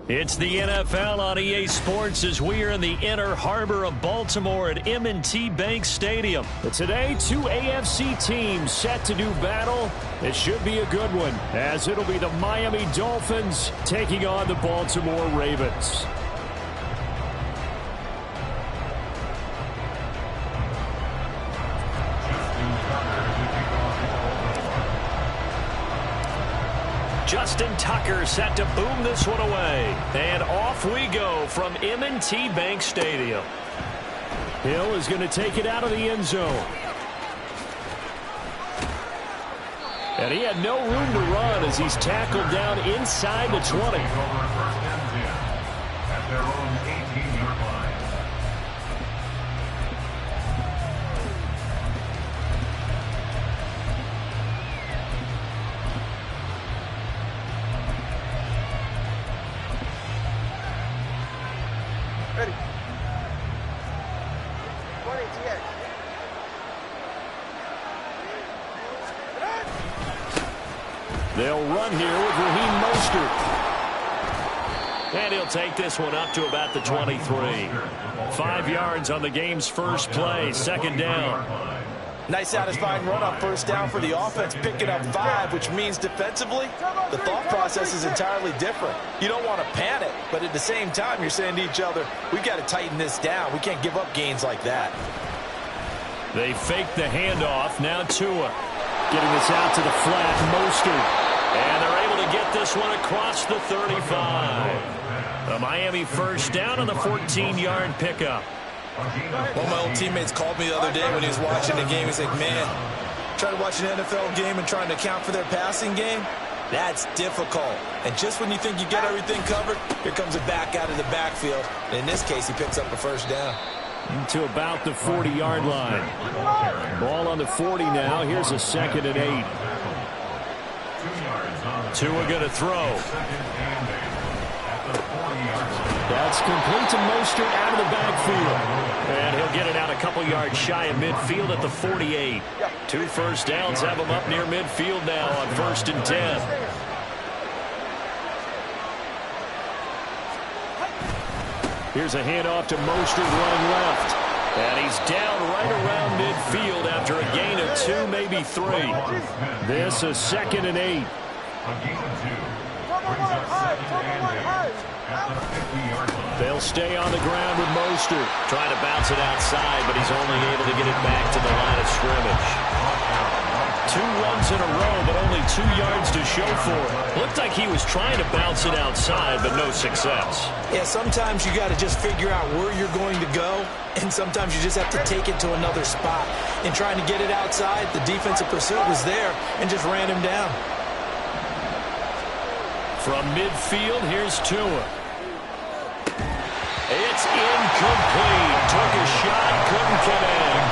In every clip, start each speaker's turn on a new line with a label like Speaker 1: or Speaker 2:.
Speaker 1: It's the NFL on EA Sports as we are in the inner harbor of Baltimore at M&T Bank Stadium. But today, two AFC teams set to do battle. It should be a good one, as it'll be the Miami Dolphins taking on the Baltimore Ravens. Justin Tucker set to boom this one away. And off we go from M&T Bank Stadium. Hill is going to take it out of the end zone. And he had no room to run as he's tackled down inside the 20.
Speaker 2: At their own 18-yard line.
Speaker 3: Ready. 20 TX.
Speaker 1: They'll run here with Raheem Mostert. And he'll take this one up to about the 23. 5 yards on the game's first play, second down.
Speaker 4: Nice satisfying run on first down for the offense, picking up 5, which means defensively, the thought process is entirely different. You don't want to panic, but at the same time, you're saying to each other, we've got to tighten this down. We can't give up gains like that.
Speaker 1: They fake the handoff. Now Tua getting this out to the flat. Mostert. And they're able to get this one across the 35. A Miami first down on the 14-yard pickup.
Speaker 4: One of my old teammates called me the other day when he was watching the game. He's like, man, trying to watch an NFL game and trying to account for their passing game, that's difficult. And just when you think you get everything covered, here comes a back out of the backfield. And in this case, he picks up a first down.
Speaker 1: To about the 40-yard line. Ball on the 40 now. Here's a 2nd and 8. Tua going to throw. That's complete to Mostert out of the backfield. And he'll get it out a couple yards shy of midfield at the 48. 2 first downs have him up near midfield now on 1st and 10. Here's a handoff to Mostert running left. And he's down right around midfield after a gain of 2, maybe 3. This is 2nd and 8. They'll stay on the ground with Mostert. Trying to bounce it outside, but he's only able to get it back to the line of scrimmage. 2 runs in a row, but only 2 yards to show for it. Looked like he was trying to bounce it outside, but no success.
Speaker 4: Yeah, sometimes you got to just figure out where you're going to go, and sometimes you just have to take it to another spot. In trying to get it outside, the defensive pursuit was there and just ran him down.
Speaker 1: From midfield, here's Tua. It's incomplete. Took a shot, couldn't connect.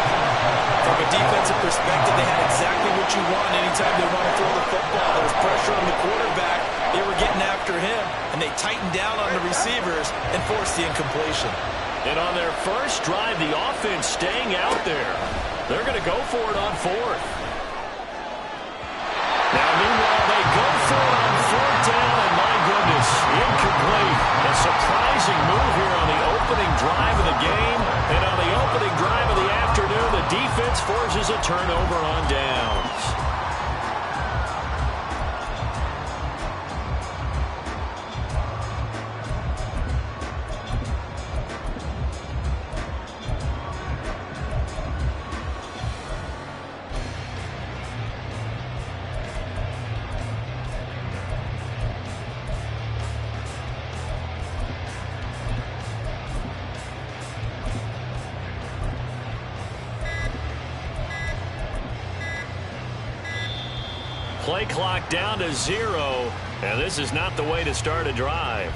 Speaker 4: From a defensive perspective, they had exactly what you want anytime they want to throw the football. There was pressure on the quarterback. They were getting after him, and they tightened down on the receivers and forced the incompletion.
Speaker 1: And on their first drive, the offense staying out there. They're going to go for it on 4th. Now, meanwhile, they go for it on 4th down, and my goodness, incomplete. A surprising move here on the opening drive of the game. And on the opening drive of the afternoon, the defense forces a turnover on downs. Play clock down to 0, and this is not the way to start a drive.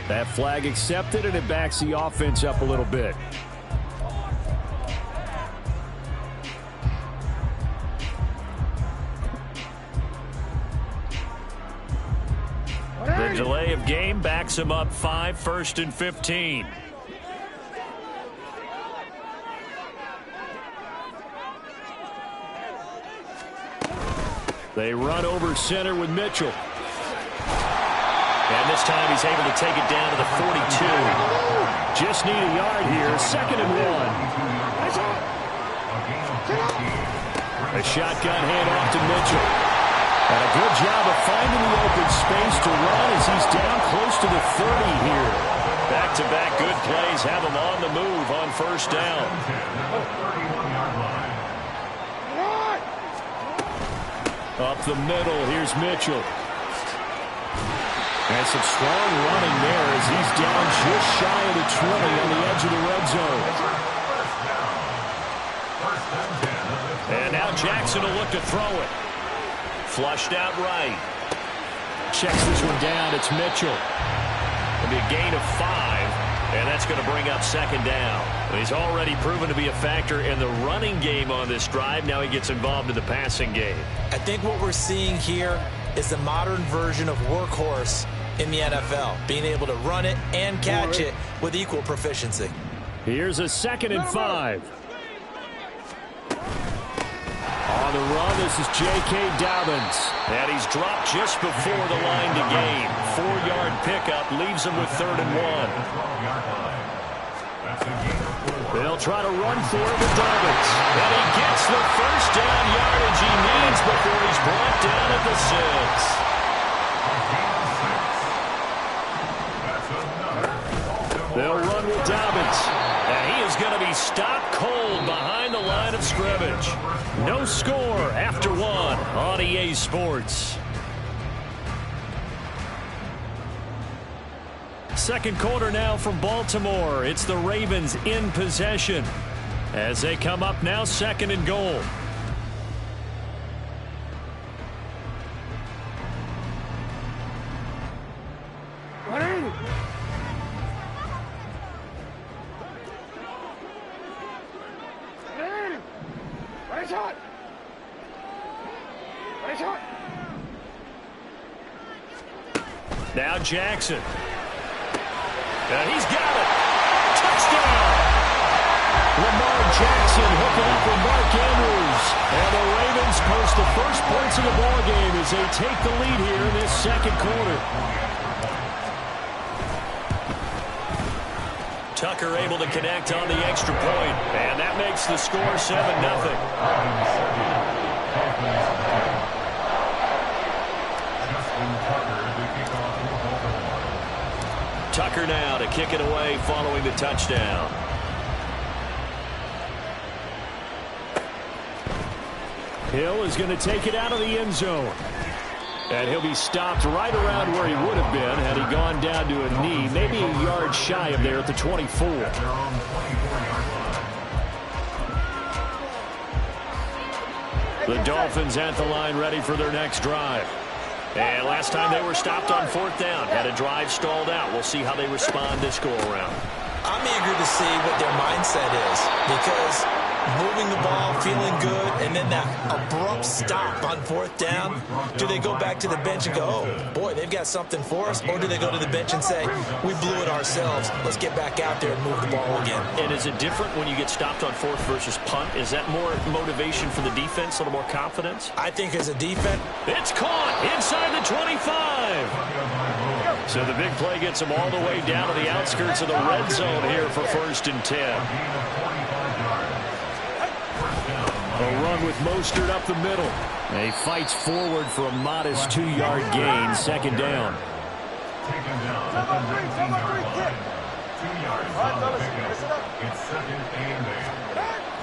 Speaker 1: That flag accepted, and it backs the offense up a little bit. The delay of game backs him up 5, 1st and 15. They run over center with Mitchell. And this time he's able to take it down to the 42. Just need a yard here. 2nd and 1. A shotgun handoff to Mitchell. And a good job of finding the open space to run as he's down close to the 30 here. Back-to-back good plays have him on the move on 1st down. Up the middle, here's Mitchell. And some strong running there as he's down just shy of the 20 on the edge of the red zone. And now Jackson will look to throw it. Flushed out right. Checks this one down. It's Mitchell. It'll be a gain of 5, and that's going to bring up 2nd down. He's already proven to be a factor in the running game on this drive. Now he gets involved in the passing game.
Speaker 4: I think what we're seeing here is the modern version of workhorse in the NFL, being able to run it and catch it with equal proficiency.
Speaker 1: Here's a 2nd and 5. On the run, this is J.K. Dobbins. And he's dropped just before the line to gain. 4-yard pickup leaves him with 3rd and 1. They'll try to run for it with Dobbins. And he gets the 1st down yardage he needs before he's brought down at the 6. They'll run with Dobbins. And he is going to be stopped cold behind the line of scrimmage. No score after 1 on EA Sports. 2nd quarter now from Baltimore. It's the Ravens in possession as they come up now 2nd and goal. Now Jackson. And he's got it. Touchdown. Lamar Jackson hooking up with Mark Andrews. And the Ravens post the first points of the ballgame as they take the lead here in this 2nd quarter. Tucker able to connect on the extra point. And that makes the score 7-0. Tucker now to kick it away following the touchdown. Hill is going to take it out of the end zone. And he'll be stopped right around where he would have been had he gone down to a knee, maybe a yard shy of there at the 24. The Dolphins at the line ready for their next drive. And last time they were stopped on 4th down, had a drive stalled out. We'll see how they respond this go-around.
Speaker 4: I'm eager to see what their mindset is, because moving the ball, feeling good, and then that abrupt stop on 4th down, do they go back to the bench and go, oh, boy, they've got something for us, or do they go to the bench and say, we blew it ourselves, let's get back out there and move the ball again?
Speaker 1: And is it different when you get stopped on 4th versus punt? Is that more motivation for the defense, a little more confidence?
Speaker 4: I think as a defense,
Speaker 1: it's caught inside the 25. So the big play gets them all the way down to the outskirts of the red zone here for 1st and 10. A run with Mostert up the middle. And he fights forward for a modest 2-yard gain. 2nd down.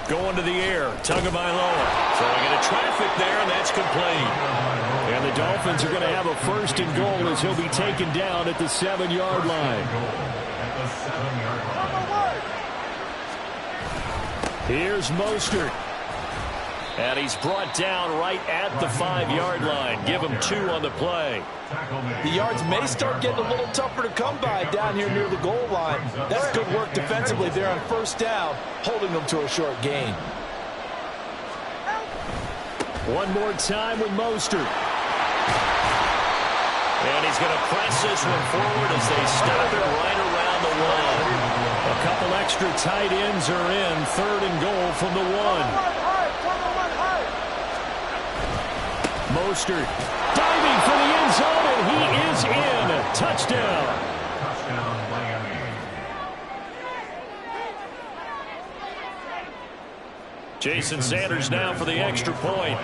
Speaker 1: Going to the air. Tagovailoa throwing into traffic there, and that's complete. And the Dolphins are going to have a 1st and goal as he'll be taken down at the 7-yard line. Here's Mostert. And he's brought down right at the 5-yard line. Give him 2 on the play.
Speaker 4: The yards may start getting a little tougher to come by down here near the goal line. That's good work defensively there on 1st down, holding them to a short gain.
Speaker 1: One more time with Mostert. And he's going to press this one forward as they stop it right around the 1. A couple extra tight ends are in. 3rd and goal from the 1. Mostert diving for the end zone, and he is in. Touchdown.
Speaker 2: Touchdown, Miami.
Speaker 1: Jason Sanders now for the extra point.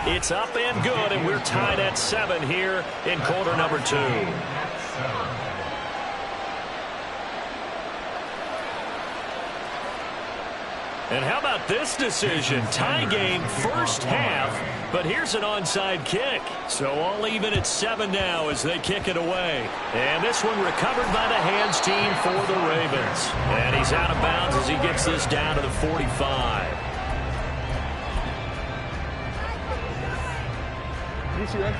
Speaker 1: It's up and good, and we're tied at 7 here in quarter number 2. And how about this decision? Tie game first half, but here's an onside kick. So all even at 7 now as they kick it away. And this one recovered by the hands team for the Ravens. And he's out of bounds as he gets this down to the 45.
Speaker 3: You see that?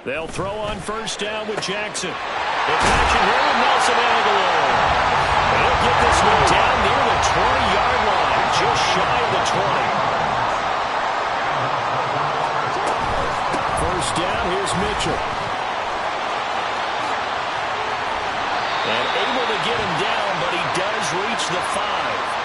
Speaker 1: They'll throw on first down with Jackson. They catch it here with Nelson Aguilar. They'll get this one down near the 20-yard line, just shy of the 20. First down, here's Mitchell. And able to get him down, but he does reach the 5.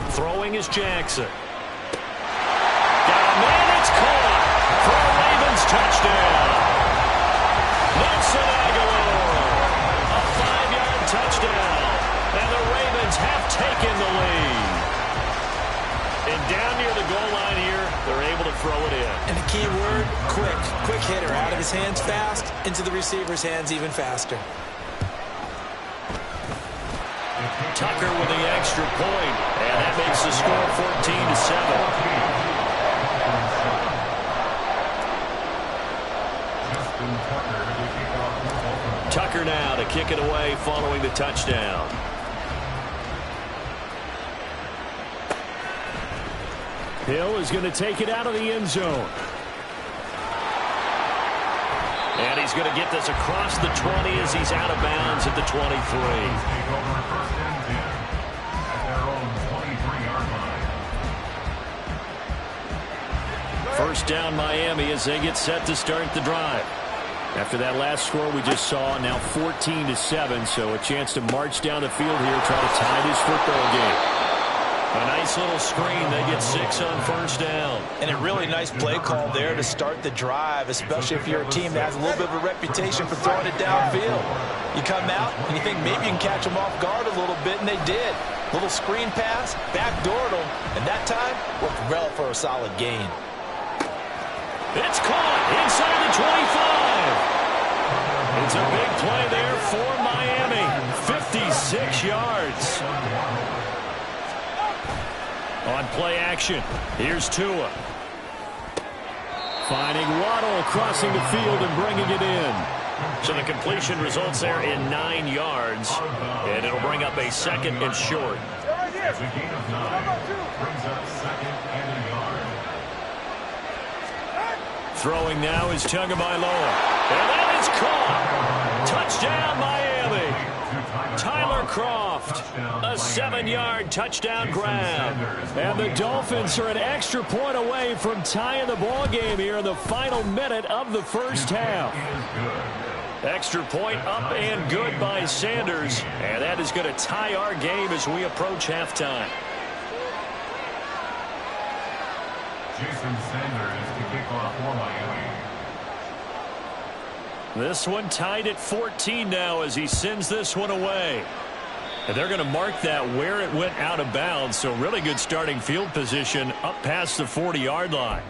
Speaker 1: Throwing is Jackson. Got a man, it's caught for a Ravens touchdown. Nelson Aguilar, a 5-yard touchdown, and the Ravens have taken the lead. And down near the goal line here, they're able to throw it in.
Speaker 4: And the key word, quick. Quick hitter, out of his hands fast, into the receiver's hands even faster.
Speaker 1: Tucker with the extra point, and that makes the score 14-7. Tucker now to kick it away following the touchdown. Hill is going to take it out of the end zone. And he's going to get this across the 20 as he's out of bounds at the 23. First down Miami as they get set to start the drive. After that last score we just saw, now 14-7, so a chance to march down the field here, try to tie this football game. A nice little screen. They get 6 on first down.
Speaker 4: And a really nice play call there to start the drive, especially if you're a team that has a little bit of a reputation for throwing it downfield. You come out and you think maybe you can catch them off guard a little bit, and they did. Little screen pass, backdoored them, and that time worked well for a solid gain.
Speaker 1: It's caught inside the 25. It's a big play there for Miami. 56 yards. On play action, here's Tua. Finding Waddle crossing the field and bringing it in. So the completion results there in 9 yards, and it'll bring up a second and short. Throwing now is Tagovailoa. And that is caught. Touchdown, Miami. Tyler Kroft, a 7-yard touchdown grab. And the Dolphins are an extra point away from tying the ball game here in the final minute of the first half. Extra point up and good by Sanders. And that is going to tie our game as we approach halftime.
Speaker 2: Jason Sanders to kick off for Miami.
Speaker 1: This one tied at 14 now as he sends this one away. And they're going to mark that where it went out of bounds. So really good starting field position up past the 40-yard line.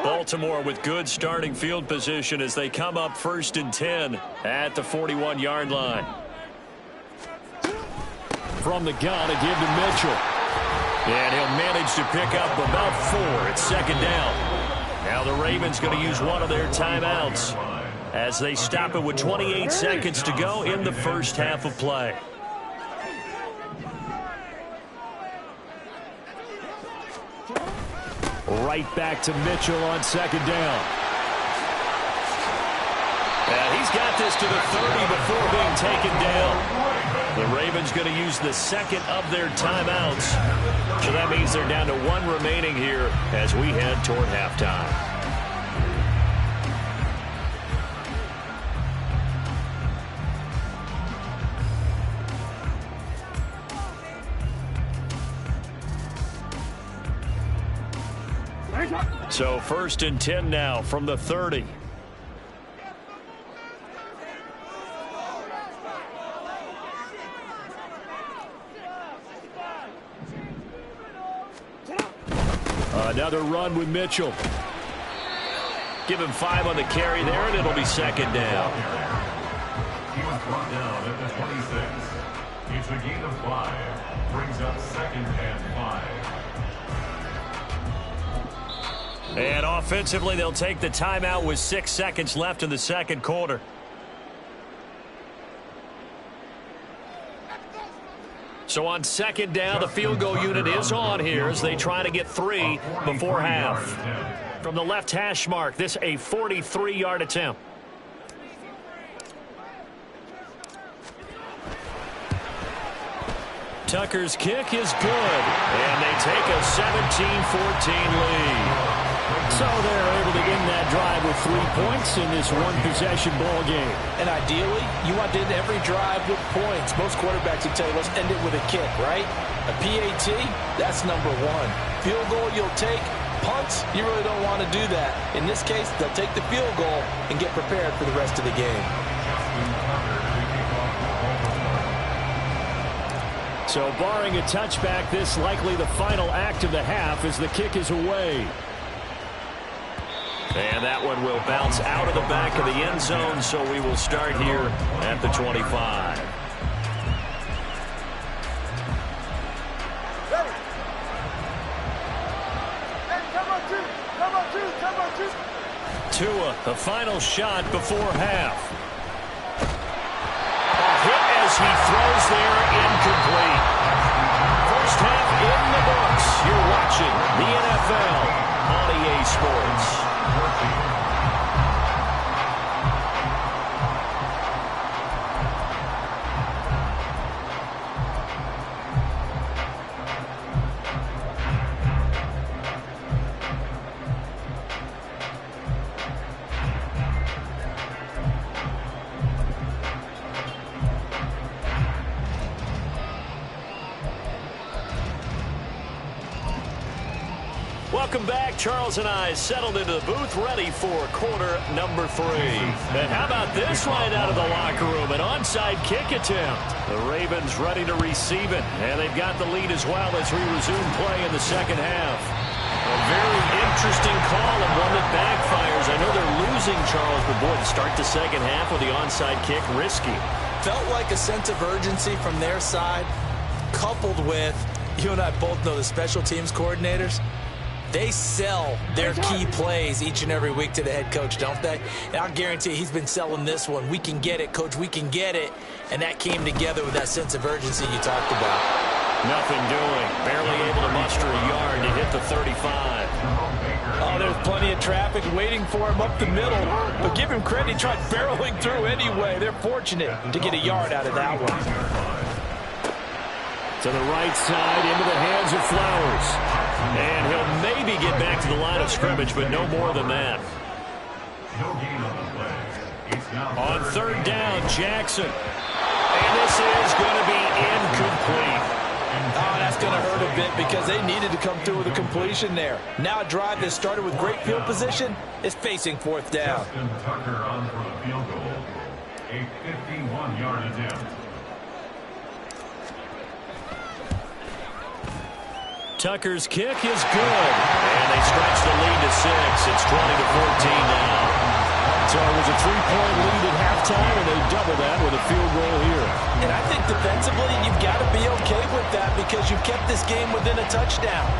Speaker 1: Baltimore with good starting field position as they come up 1st and 10 at the 41-yard line. From the gun, a give to Mitchell. And he'll manage to pick up about 4. It's 2nd down. Now the Ravens going to use one of their timeouts as they stop it with 28 seconds to go in the first half of play. Right back to Mitchell on 2nd down. And he's got this to the 30 before being taken down. The Ravens going to use the second of their timeouts. So that means they're down to one remaining here as we head toward halftime. So 1st and 10 now from the 30. Another run with Mitchell. Give him 5 on the carry there, and it'll be 2nd down.
Speaker 2: He was brought down at the 26. It's a gain of 5. Brings up 2nd and 5.
Speaker 1: And offensively, they'll take the timeout with 6 seconds left in the second quarter. So on 2nd down, the field goal unit is on here as they try to get 3 before half. From the left hash mark, this a 43-yard attempt. Tucker's kick is good, and they take a 17-14 lead. So they're able to end that drive with 3 points in this one-possession ball game.
Speaker 4: And ideally, you want to end every drive with points. Most quarterbacks would tell you, let's end it with a kick, right? A PAT, that's number 1. Field goal you'll take. Punts, you really don't want to do that. In this case, they'll take the field goal and get prepared for the rest of the game.
Speaker 1: So barring a touchback, this likely the final act of the half as the kick is away. And that one will bounce out of the back of the end zone, so we will start here at the 25. Tua, the final shot before half. A hit as he throws there, incomplete. First half in the books. You're watching the NFL on EA Sports. Welcome back. Charles and I settled into the booth, ready for quarter number 3. And how about this right out of the locker room? An onside kick attempt. The Ravens ready to receive it. And they've got the lead as well as we resume play in the second half. A very interesting call and one that backfires. I know they're losing, Charles, but boy, to start the second half with the onside kick, risky.
Speaker 4: Felt like a sense of urgency from their side, coupled with, you and I both know the special teams coordinators, they sell their key plays each and every week to the head coach, don't they? And I'll guarantee he's been selling this one. We can get it, coach, we can get it. And that came together with that sense of urgency you talked about.
Speaker 1: Nothing doing. Barely able to muster a yard to hit the 35.
Speaker 4: Oh, there's plenty of traffic waiting for him up the middle. But give him credit, he tried barreling through anyway. They're fortunate to get a yard out of that one.
Speaker 1: To the right side, into the hands of Flowers. And he'll maybe get back to the line of scrimmage, but no more than that. On 3rd down, Jackson. And this is going to be incomplete.
Speaker 4: Oh, that's going to hurt a bit because they needed to come through with a completion there. Now a drive that started with great field position is facing 4th down.
Speaker 2: Tucker on for the field goal. A 51-yard attempt.
Speaker 1: Tucker's kick is good. And they stretch the lead to 6. It's 20-14 now. So it was a 3-point lead at halftime, and they double that with a field goal here.
Speaker 4: And I think defensively, you've got to be okay with that because you've kept this game within a touchdown.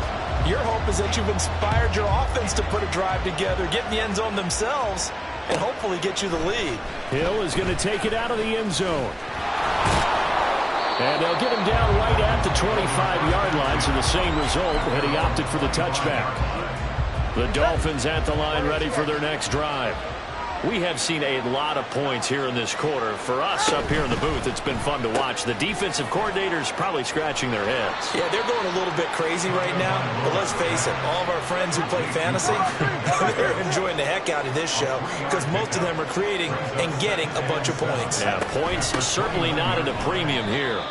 Speaker 4: Your hope is that you've inspired your offense to put a drive together, get in the end zone themselves, and hopefully get you the lead.
Speaker 1: Hill is going to take it out of the end zone. And they'll get him down right at the 25-yard line, so the same result, and he opted for the touchback. The Dolphins at the line ready for their next drive. We have seen a lot of points here in this quarter. For us up here in the booth, it's been fun to watch. The defensive coordinators probably scratching their heads.
Speaker 4: Yeah, they're going a little bit crazy right now. But let's face it, all of our friends who play fantasy, they're enjoying the heck out of this show because most of them are creating and getting a bunch of points.
Speaker 1: Yeah, points certainly not at a premium here.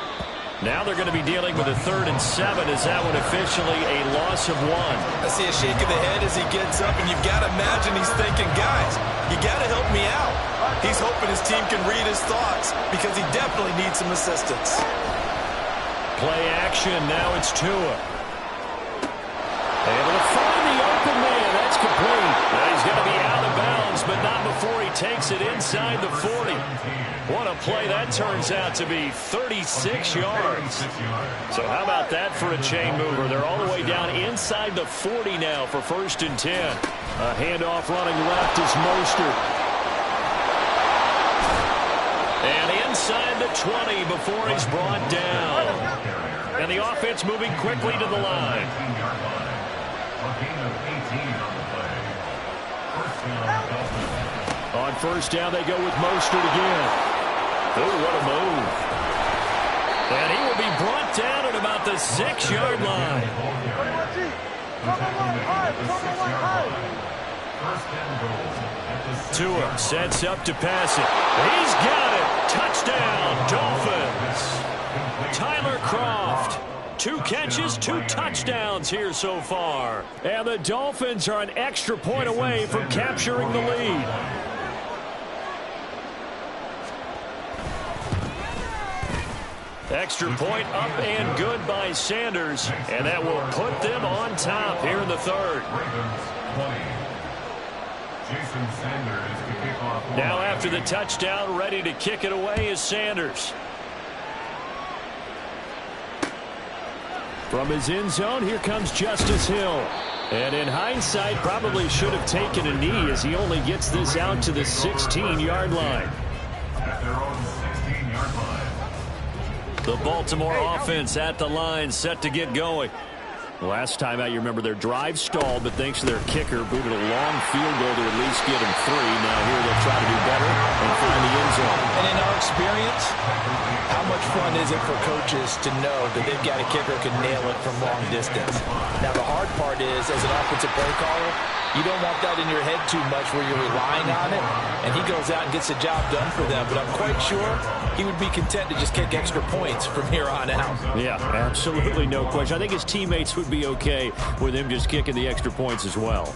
Speaker 1: Now they're going to be dealing with a 3rd and 7. Is that one officially a loss of 1?
Speaker 4: I see a shake of the head as he gets up, and you've got to imagine he's thinking, guys, you got to help me out. He's hoping his team can read his thoughts because he definitely needs some assistance.
Speaker 1: Play action. Now it's Tua. Able to find the open man. That's complete. Now he's going to be out of bounds, but not before he takes it inside the 40. What a play that turns out to be, 36 yards. So how about that for a chain mover? They're all the way down inside the 40 now for 1st and 10. A handoff running left is Mostert. And inside the 20 before he's brought down. And the offense moving quickly to the line. On 1st down, they go with Mostert again. Oh, what a move. And he will be brought down at about the 6-yard line. Tua sets up to pass it. He's got it. Touchdown, Dolphins. Tyler Kroft. 2 catches, 2 touchdowns here so far. And the Dolphins are an extra point away from capturing the lead. Extra point up and good by Sanders. And that will put them on top here in the 3rd. Now after the touchdown, ready to kick it away is Sanders. From his end zone, here comes Justice Hill. And in hindsight, probably should have taken a knee as he only gets this out to the 16-yard line.
Speaker 2: At their own 16-yard line.
Speaker 1: The Baltimore offense at the line, set to get going. Last time out, you remember their drive stalled, but thanks to their kicker, booted a long field goal to at least get them 3. Now here they'll try to do better and find the end zone.
Speaker 4: And in our experience, how much fun is it for coaches to know that they've got a kicker who can nail it from long distance? Now the hard part is, as an offensive play caller, you don't want that in your head too much where you're relying on it, and he goes out and gets the job done for them. But I'm quite sure he would be content to just kick extra points from here on out.
Speaker 1: Yeah, absolutely no question. I think his teammates would be okay with him just kicking the extra points as well.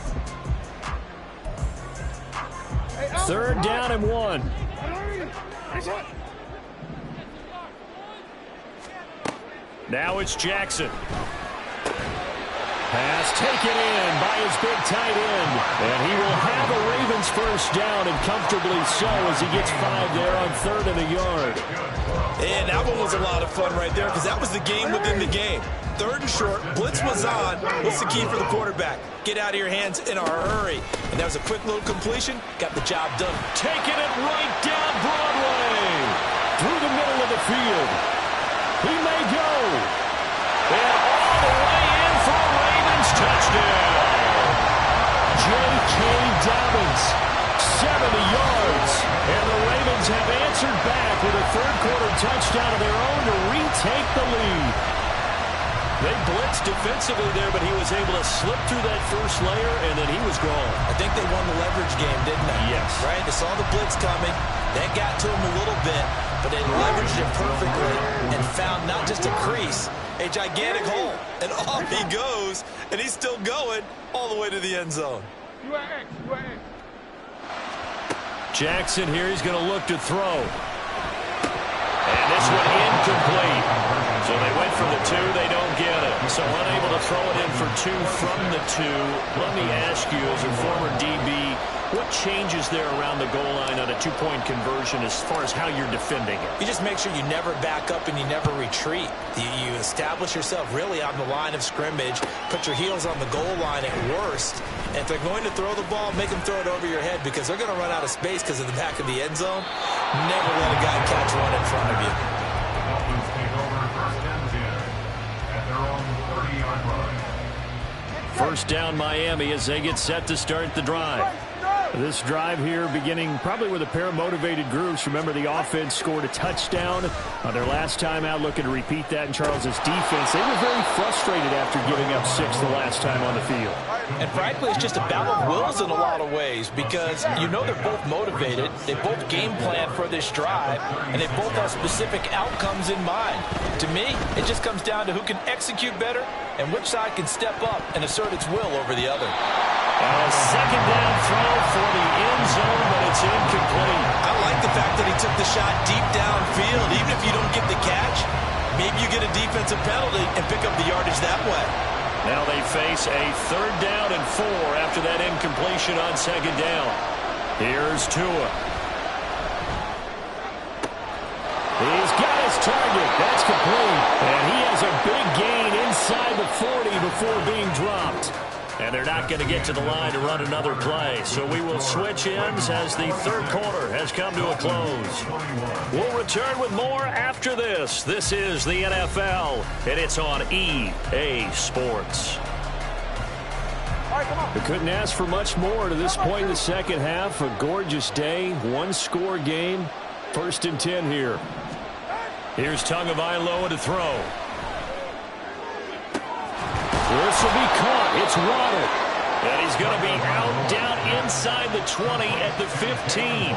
Speaker 1: 3rd down and 1. Now it's Jackson. Pass taken in by his big tight end. And he will have a Ravens 1st down, and comfortably so as he gets 5 there on 3rd and a yard.
Speaker 4: And that one was a lot of fun right there because that was the game within the game. 3rd and short, blitz was on. What's the key for the quarterback? Get out of your hands in a hurry. And that was a quick little completion. Got the job done.
Speaker 1: Taking it right down Broadway. Through the middle of the field. He may go. And all the way in for a Ravens touchdown. J.K. Dobbins, 70 yards. And the Ravens have answered back with a 3rd quarter touchdown of their own to retake the lead. They blitzed defensively there, but he was able to slip through that first layer, and then he was gone.
Speaker 4: I think they won the leverage game, didn't they?
Speaker 1: Yes.
Speaker 4: Right? They saw the blitz coming. That got to him a little bit, but they leveraged it perfectly and found not just a crease, a gigantic hole. And off he goes, and he's still going all the way to the end zone.
Speaker 1: Jackson here, he's going to look to throw. And this one incomplete. So they went from the 2, they don't get it. So unable to throw it in for 2 from the 2. Let me ask you, as a former DB, what changes there around the goal line on a 2-point conversion as far as how you're defending it?
Speaker 4: You just make sure you never back up and you never retreat. You establish yourself really on the line of scrimmage, put your heels on the goal line at worst, and if they're going to throw the ball, make them throw it over your head because they're going to run out of space because of the back of the end zone. Never let a guy catch one in front of you.
Speaker 2: Dolphins take over 1st and 10 at their own 30-yard line.
Speaker 1: 1st down Miami as they get set to start the drive. This drive here beginning probably with a pair of motivated groups. Remember, the offense scored a touchdown on their last time out, looking to repeat that in Charles's defense. They were very frustrated after giving up 6 the last time on the field.
Speaker 4: And frankly, it's just a battle of wills in a lot of ways because you know they're both motivated. They both game plan for this drive, and they both have specific outcomes in mind. To me, it just comes down to who can execute better and which side can step up and assert its will over the other.
Speaker 1: A second down throw for the end zone, but it's incomplete.
Speaker 4: I like the fact that he took the shot deep downfield. Even if you don't get the catch, maybe you get a defensive penalty and pick up the yardage that way.
Speaker 1: Now they face a 3rd down and 4 after that incompletion on second down. Here's Tua. He's got his target. That's complete. And he has a big gain inside the 40 before being dropped. And they're not going to get to the line to run another play. So we will switch ends as the 3rd quarter has come to a close. We'll return with more after this. This is the NFL, and it's on EA Sports. They couldn't ask for much more to this point in the second half. A gorgeous day, 1-score game. 1st and 10 here. Here's Tagovailoa to throw. This will be caught. It's Waddle. And he's going to be out down inside the 20 at the 15.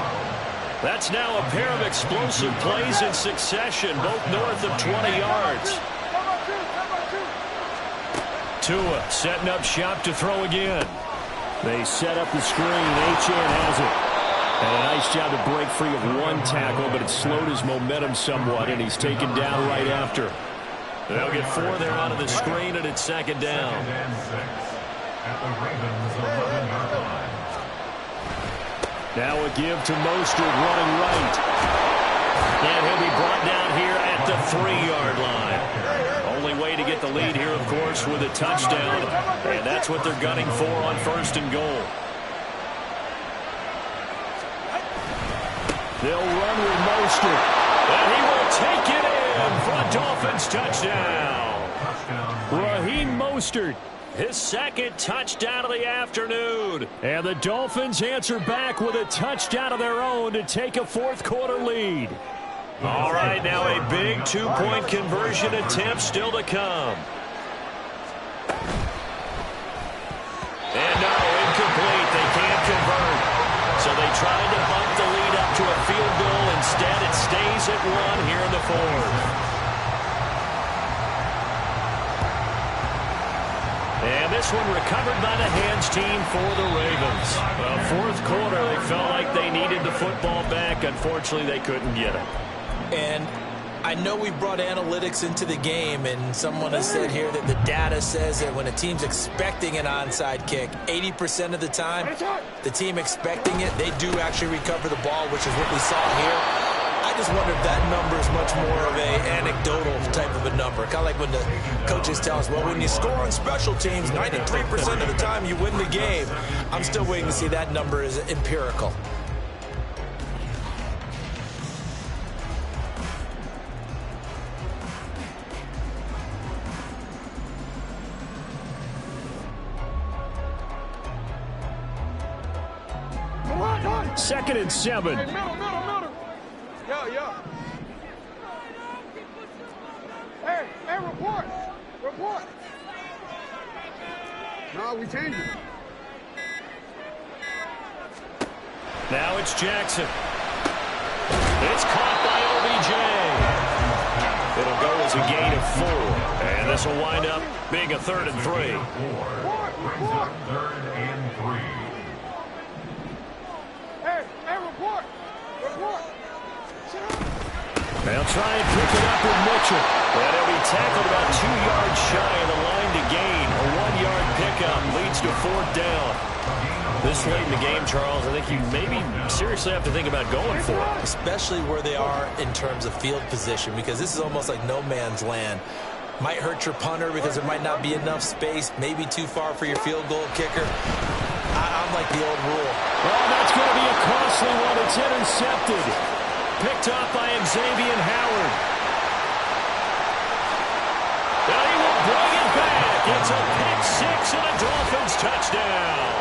Speaker 1: That's now a pair of explosive plays in succession, both north of 20 yards. Tua setting up shop to throw again. They set up the screen. Achane has it. And a nice job to break free of 1 tackle, but it slowed his momentum somewhat, and he's taken down right after. They'll get 4 there out of the screen, and it's second down. Now a give to Mostert running right. And he'll be brought down here at the 3-yard line. Only way to get the lead here, of course, with a touchdown. And that's what they're gunning for on 1st and goal. They'll run with Mostert. And he will take it in for a Dolphins touchdown. Raheem Mostert, his 2nd touchdown of the afternoon. And the Dolphins answer back with a touchdown of their own to take a 4th quarter lead. All right, now a big 2-point conversion attempt still to come. And no, incomplete. They can't convert. So they tried to bump the lead up to a field goal. Instead, it stays at 1 here in the 4th. And this one recovered by the hands team for the Ravens. 4th quarter, they felt like they needed the football back. Unfortunately, they couldn't get it.
Speaker 4: And I know we brought analytics into the game, and someone has said here that the data says that when a team's expecting an onside kick, 80% of the time, the team expecting it, they do actually recover the ball, which is what we saw here. I just wonder if that number is much more of a anecdotal type of a number. Kind of like when the coaches tell us, well, when you score on special teams, 93% of the time you win the game. I'm still waiting to see that number is empirical.
Speaker 1: Second and 7.
Speaker 3: Hey, middle. Yeah. Hey, report. No, we changed it.
Speaker 1: Now it's Jackson. It's caught by OBJ. It'll go as a gain of 4. And this will wind up being a 3rd and 3.
Speaker 2: Brings up 3rd and 3.
Speaker 3: Hey, report.
Speaker 1: They'll try and pick it up with Mitchell. And he'll be tackled about 2 yards shy of the line to gain. A 1-yard pickup leads to 4th down. This late in the game, Charles, I think you maybe seriously have to think about going for it.
Speaker 4: Especially where they are in terms of field position, because this is almost like no man's land. Might hurt your punter because there might not be enough space, maybe too far for your field goal kicker. I'm like the old rule.
Speaker 1: Well, that's going to be a costly one. It's intercepted. Picked up by Xavier Howard. And he will bring it back. It's a pick 6 and a Dolphins touchdown.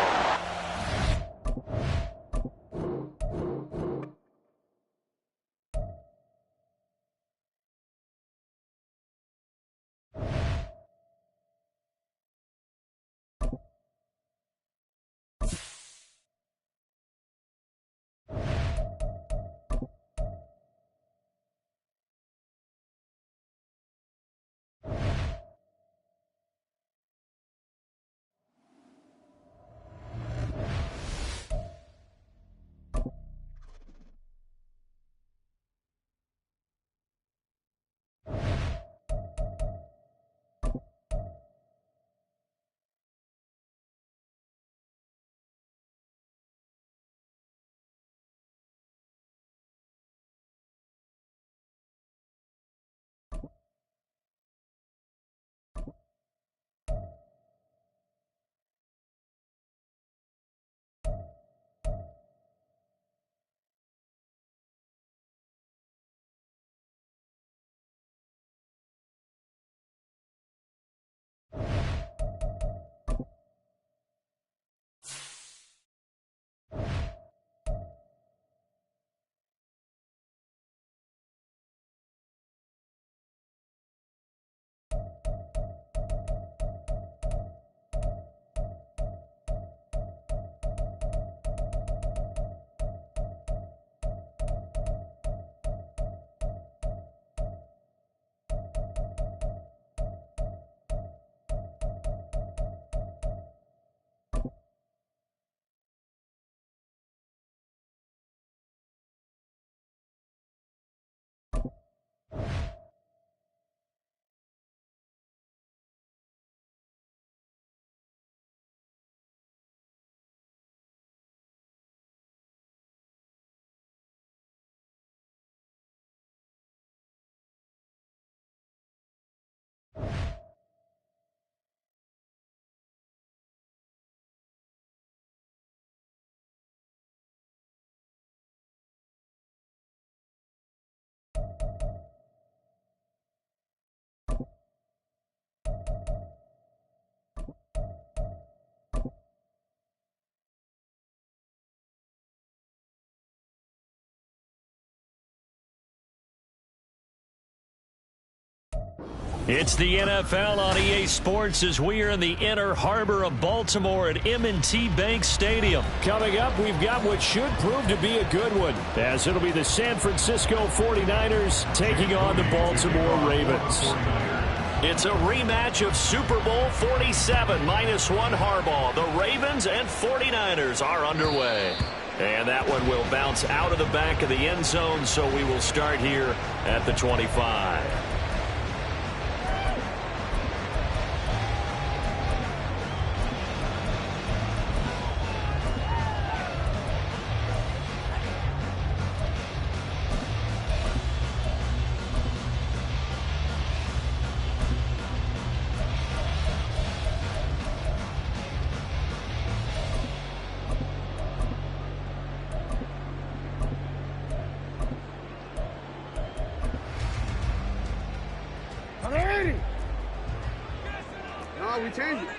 Speaker 1: It's the NFL on EA Sports as we are in the inner harbor of Baltimore at M&T Bank Stadium. Coming up, we've got what should prove to be a good one, as it'll be the San Francisco 49ers taking on the Baltimore Ravens. It's a rematch of Super Bowl 47 -1 Harbaugh. The Ravens and 49ers are underway. And that one will bounce out of the back of the end zone, so we will start here at the 25.
Speaker 3: No, we changed it.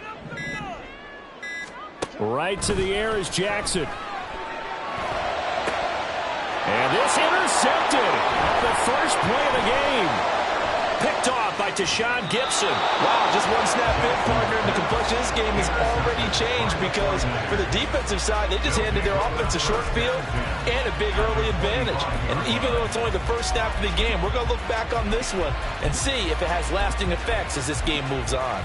Speaker 1: Right to the air is Jackson. And this intercepted on the first play of the game. Picked off by Tashawn Gibson.
Speaker 4: Wow, just one snap in, partner, and the complexion of this game has already changed because for the defensive side, they just handed their offense a short field and a big early advantage. And even though it's only the first snap of the game, we're going to look back on this one and see if it has lasting effects as this game moves on.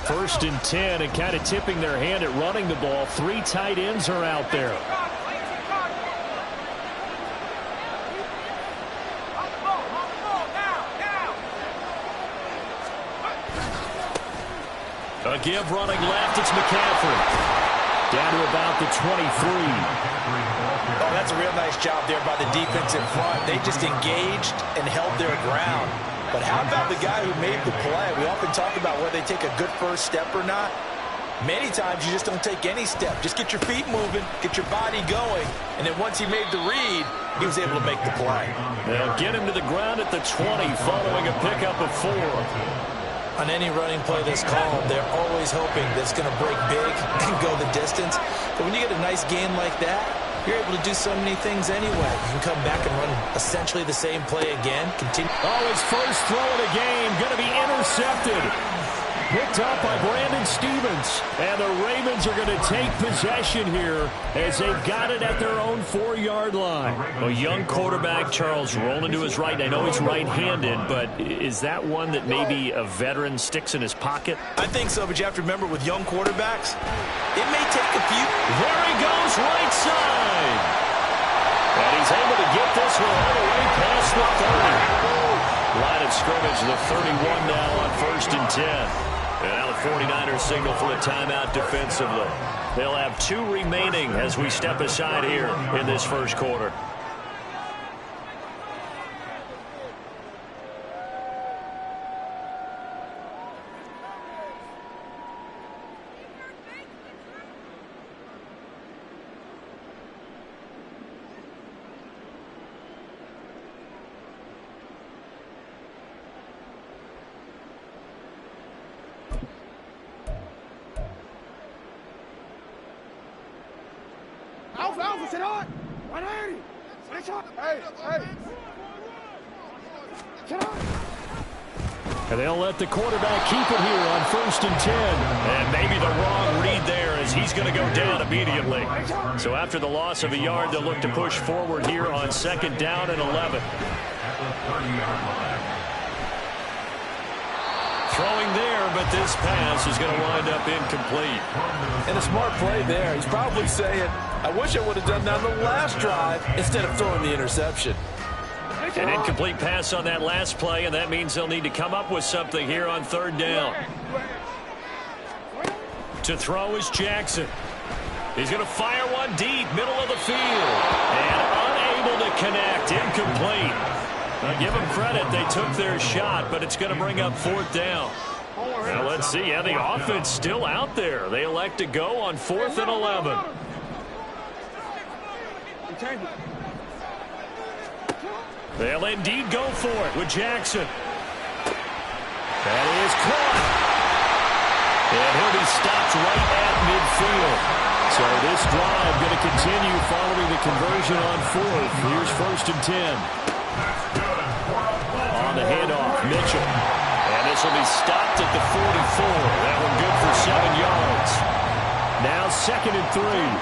Speaker 1: First and 10, and kind of tipping their hand at running the ball. 3 tight ends are out there. A give running left, it's McCaffrey. Down to about the 23.
Speaker 4: Oh, that's a real nice job there by the defense in front. They just engaged and held their ground. But how about the guy who made the play? We often talk about whether they take a good first step or not. Many times you just don't take any step. Just get your feet moving, get your body going, and then once he made the read, he was able to make the play.
Speaker 1: They'll get him to the ground at the 20 following a pickup of 4.
Speaker 4: On any running play that's called, they're always hoping that it's going to break big and go the distance. But when you get a nice gain like that, you're able to do so many things anyway. You can come back and run essentially the same play again. Continue.
Speaker 1: Oh, his first throw of the game going to be intercepted. Picked up by Brandon Stevens. And the Ravens are going to take possession here as they've got it at their own 4-yard line. A young quarterback, Charles, rolling to his right. I know he's right-handed, but is that one that maybe a veteran sticks in his pocket?
Speaker 4: I think so, but you have to remember with young quarterbacks, it may take a few.
Speaker 1: There he goes, right side. And he's able to get this one all the way past the 30. Line of scrimmage, the 31 now on 1st and 10. And now the 49ers signal for a timeout defensively. They'll have 2 remaining as we step aside here in this first quarter.
Speaker 3: Alpha, sit on! 180! Switch on! Hey! Sit on!
Speaker 1: And they'll let the quarterback keep it here on 1st and 10. And maybe the wrong read there as he's going to go down immediately. So after the loss of a yard, they'll look to push forward here on 2nd down and 11. Throwing there, but this pass is going to wind up incomplete.
Speaker 4: And a smart play there. He's probably saying, I wish I would have done that on the last drive instead of throwing the interception.
Speaker 1: An incomplete pass on that last play, and that means they'll need to come up with something here on third down. To throw is Jackson. He's going to fire one deep, middle of the field. And unable to connect, incomplete. Give them credit, they took their shot, but it's going to bring up fourth down. Now let's see, yeah, the offense still out there. They elect to go on 4th and 11. They'll indeed go for it with Jackson. That is caught. And he'll be stopped right at midfield. So this drive going to continue following the conversion on 4th. Here's 1st and 10. On the handoff, Mitchell. And this will be stopped at the 44. That one good for 7 yards. Now 2nd and 3.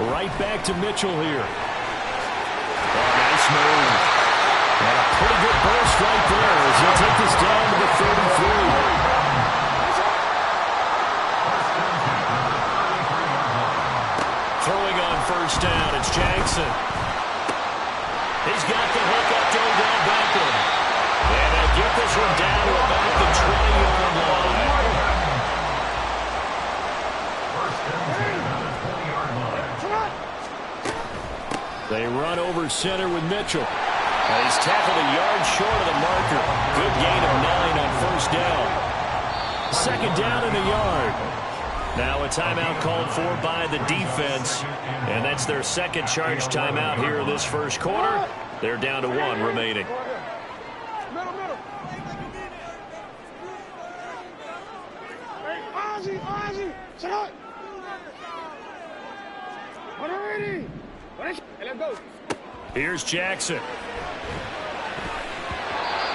Speaker 1: Right back to Mitchell here. Oh, nice move. And a pretty good burst right there as he'll take this down to the 33. Throwing on 1st down, it's Jackson. He's got the hook up to Odell Beckham. And they'll get this one down to about the 20-yard line. They run over center with Mitchell. And he's tackled a yard short of the marker. Good gain of 9 on 1st down. 2nd down in the yard. Now a timeout called for by the defense. And that's their 2nd charge timeout here in this 1st quarter. They're down to 1 remaining. Here's Jackson.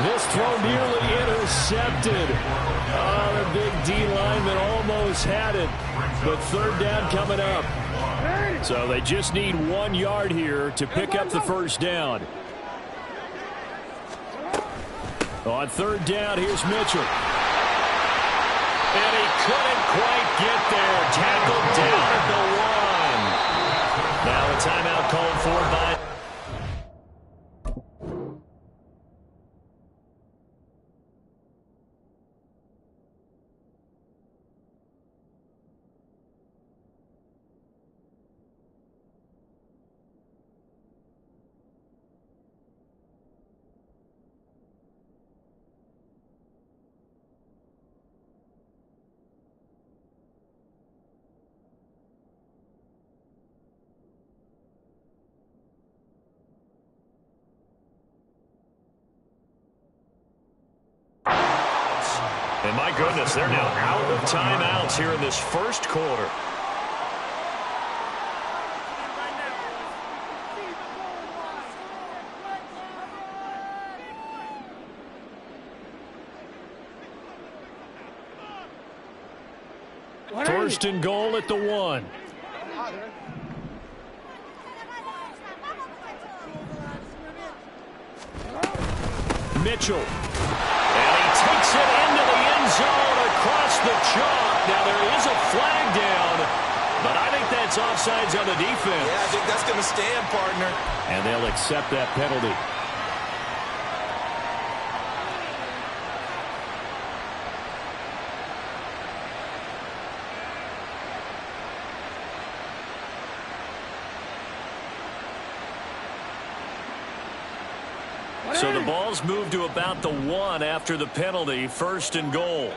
Speaker 1: This throw nearly intercepted. Oh, the big D lineman almost had it. But 3rd down coming up. So they just need 1 yard here to pick up the 1st down. On 3rd down, here's Mitchell. And he couldn't quite get there. Tackled down at the 1. Now a timeout called for by... And my goodness, they're now out of timeouts here in this 1st quarter. First and goal at the 1. Mitchell. And he takes it into the end zone across the chalk. Now there is a flag down, but I think that's offsides on the defense.
Speaker 4: Yeah, I think that's going to stand, partner.
Speaker 1: And they'll accept that penalty. So the ball's moved to about the 1 after the penalty. 1st and goal.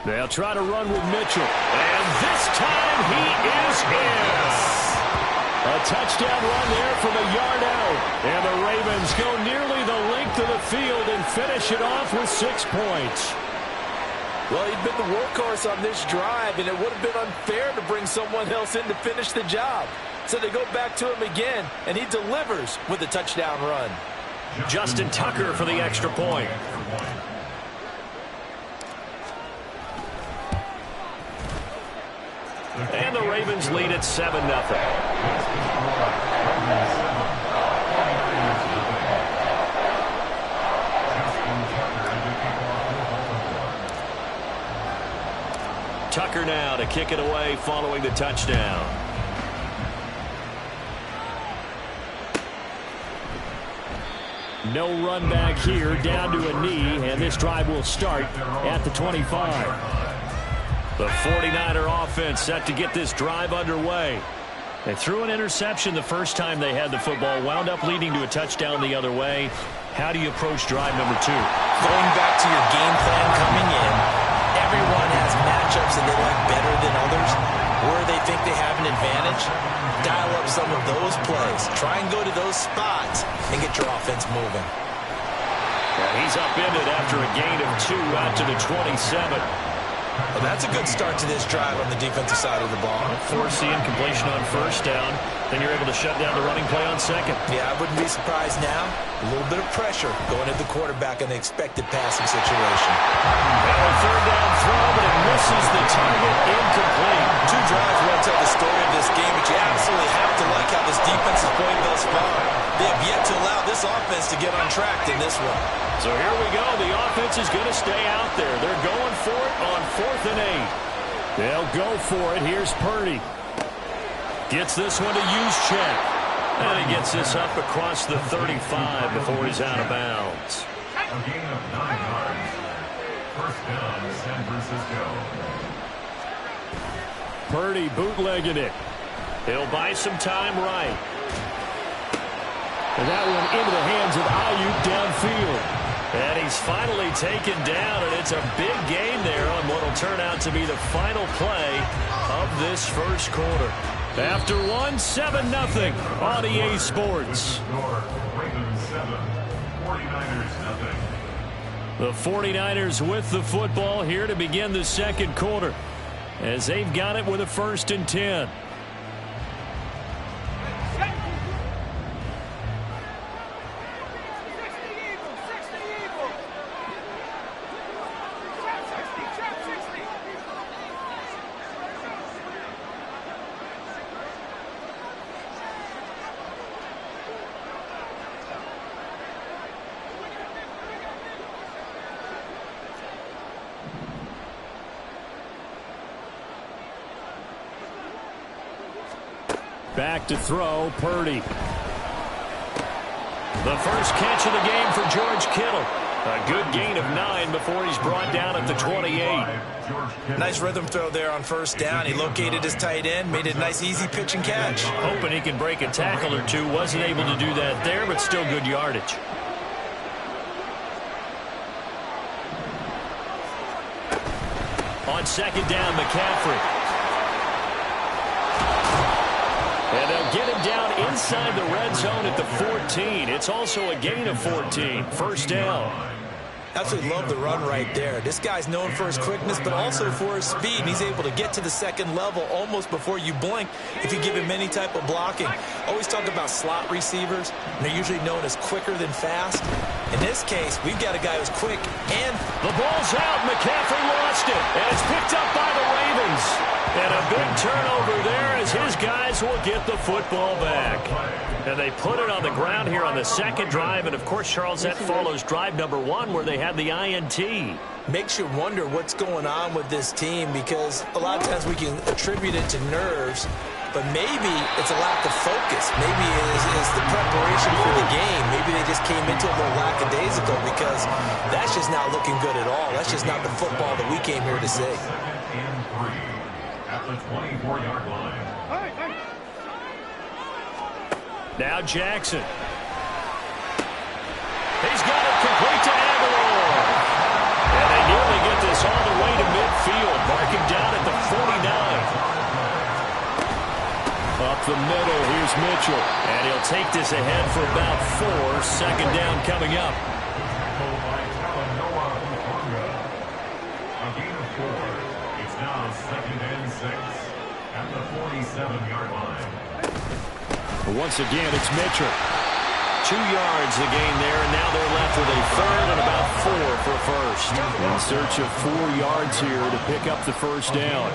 Speaker 1: They'll try to run with Mitchell. And this time he is his. A touchdown run there from a yard out. And the Ravens go nearly the length of the field and finish it off with 6 points.
Speaker 4: Well, he'd been the workhorse on this drive, and it would have been unfair to bring someone else in to finish the job. So they go back to him again, and he delivers with a touchdown run.
Speaker 1: Justin Tucker for the extra point. And the Ravens lead at 7-0. Tucker now to kick it away following the touchdown. No run back here, down to a knee, and this drive will start at the 25. The 49er offense set to get this drive underway. They threw an interception the first time they had the football, wound up leading to a touchdown the other way. How do you approach drive number 2?
Speaker 4: Going back to your game plan coming in, everyone has matchups that they like better than others. Where they think they have an advantage, dial up some of those plays. Try and go to those spots and get your offense moving.
Speaker 1: And he's upended after a gain of 2 out to the 27.
Speaker 4: Well, that's a good start to this drive on the defensive side of the ball.
Speaker 1: Force the incompletion on first down. Then you're able to shut down the running play on second.
Speaker 4: Yeah, I wouldn't be surprised now. A little bit of pressure going at the quarterback in the expected passing situation.
Speaker 1: Now a third down throw, but it misses the target, incomplete.
Speaker 4: 2 drives won't tell the story of this game, but you absolutely have to like how this defense is playing thus far. They have yet to allow this offense to get on track in this one.
Speaker 1: So here we go. The offense is going to stay out there. They're going for it on 4th and 8. They'll go for it. Here's Purdy. Gets this one to Juszczyk. And he gets this up across the 35 before he's out of bounds.
Speaker 2: A gain of 9 yards. First down, San Francisco.
Speaker 1: Purdy bootlegging it. He'll buy some time right. And that one into the hands of Ayuk downfield. And he's finally taken down, and it's a big gain there on what will turn out to be the final play of this first quarter. After one, 7-0 on EA Sports.
Speaker 2: Ravens 7, 49ers nothing.
Speaker 1: The 49ers with the football here to begin the second quarter, as they've got it with a 1st and 10. Back to throw, Purdy. The first catch of the game for George Kittle. A good gain of 9 before he's brought down at the 28.
Speaker 4: Nice rhythm throw there on first down. He located his tight end, made it a nice, easy pitch and catch.
Speaker 1: Hoping he can break a tackle or two. Wasn't able to do that there, but still good yardage. On second down, McCaffrey. And they'll get him down inside the red zone at the 14. It's also a gain of 14. First down.
Speaker 4: Absolutely love the run right there. This guy's known for his quickness, but also for his speed. And he's able to get to the second level almost before you blink if you give him any type of blocking. Always talk about slot receivers, and they're usually known as quicker than fast. In this case, we've got a guy who's quick and...
Speaker 1: The ball's out. McCaffrey lost it. And it's picked up by the Ravens. And a big turnover there as his guys will get the football back. And they put it on the ground here on the second drive. And, of course, Charles, that follows drive number 1 where they had the INT.
Speaker 4: Makes you wonder what's going on with this team because a lot of times we can attribute it to nerves, but maybe it's a lack of focus. Maybe it's the preparation for the game. Maybe they just came into it a little lackadaisical because that's just not looking good at all. That's just not the football that we came here to see.
Speaker 2: At the 24-yard line.
Speaker 1: Now Jackson. He's got it complete to Aguilar. And they nearly get this all the way to midfield. Mark him down at the 49. Up the middle, here's Mitchell. And he'll take this ahead for about 4. Second down coming up.
Speaker 2: A gain of 4. It's now 2nd and 6 at the 47-yard line.
Speaker 1: Once again, it's Mitchell. 2 yards the gain there, and now they're left with a third and about 4 for first. In search of 4 yards here to pick up the first down.